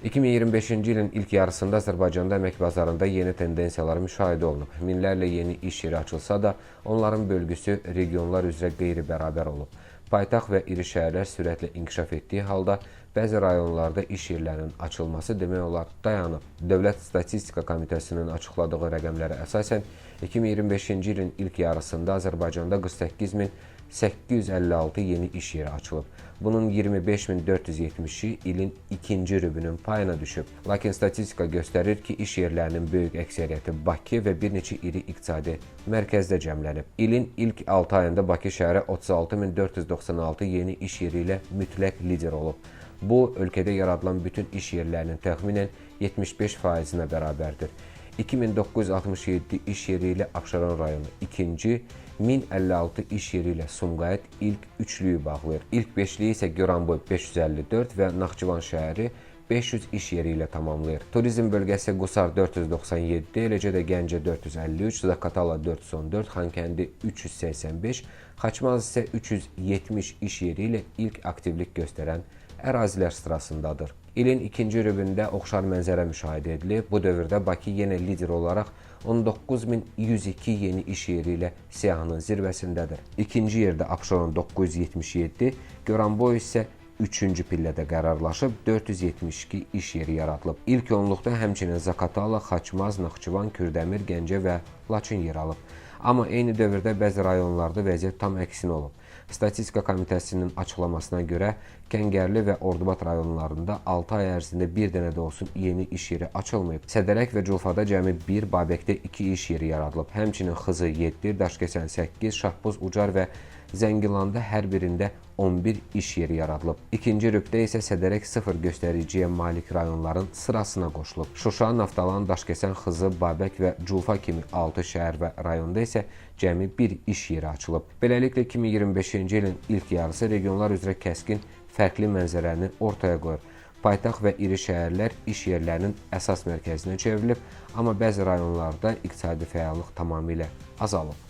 2025-ci ilin ilk yarısında Azərbaycanda əmək bazarında yeni tendensiyalar müşahidə olunub. Minlərlə yeni iş yeri açılsa da, onların bölgüsü regionlar üzrə qeyri-bərabər olub. Paytaxt və iri şəhərlər sürətlə inkişaf etdiyi halda, bəzi rayonlarda iş yerlərinin açılması demək olar dayanıb. Dövlət Statistika Komitəsinin açıqladığı rəqəmlərə əsasən, 2025-ci ilin ilk yarısında Azərbaycanda 48.856 yeni iş yeri açılıb. Bunun 25.470-i ilin ikinci rübünün payına düşüb. Lakin statistika göstərir ki, iş yerlərinin böyük əksəriyyəti Bakı və bir neçə iri iqtisadi mərkəzdə cəmlənib. İlin ilk 6 ayında Bakı şəhəri 36.496 yeni iş yeri ilə mütləq lider olub. Bu, ölkədə yaradılan bütün iş yerlərinin təxminən 75%-nə bərabərdir. 2967 iş yeri ilə Abşeron rayonu ikinci, 1056 iş yeri ilə Sumqayıt ilk üçlüyü bağlayır. İlk beşliyi isə Goranboy 554 və Naxçıvan şəhəri 500 iş yeri ilə tamamlayır. Turizm bölgəsi Qusar 497, eləcə də Gəncə 453, Zaqatala 414, Xankəndi 385, Xaçmaz isə 370 iş yeri ilə ilk aktivlik göstərən ərazilər sırasındadır. İlin ikinci rübündə oxşar mənzərə müşahidə edilib. Bu dövrdə Bakı yenə lider olaraq 19.102 yeni iş yeri ilə siyahının zirvəsindədir. İkinci yerdə Abşeron 977, Goranboy isə 3-cü pillədə qərarlaşıb 472 iş yeri yaradılıb. İlk onluqda həmçinin Zaqatala, Xaçmaz, Naxçıvan, Kürdəmir, Gəncə və Laçın yer alıb. Amma eyni dövrdə bəzi rayonlarda vəziyyət tam əksinə olub. Statistika Komitəsinin açıqlamasına görə Kəngərli və Ordubad rayonlarında 6 ay ərzində bir dənə də olsun yeni iş yeri açılmayıb. Sədərək və Culfada cəmi 1, Babəkdə 2 iş yeri yaradılıb. Həmçinin Xızı 7, Daşkəsən 8, Şahbuz, Ucar və Zəngilanda hər birində 11 iş yeri yaradılıb. İkinci rübdə isə Sədərək 0 göstəriciyə malik rayonların sırasına qoşulub. Şuşa, Naftalan, Daşkəsən, Xızı, Babək və Culfa kimi 6 şəhər və rayonda isə cəmi 1 iş yeri açılıb. Beləliklə 2025-ci ilin ilk yarısı regionlar üzrə kəskin fərqli mənzərəni ortaya qoyur. Paytaxt və iri şəhərlər iş yerlərinin əsas mərkəzinə çevrilib, amma bəzi rayonlarda iqtisadi fəallıq tamamilə azalıb.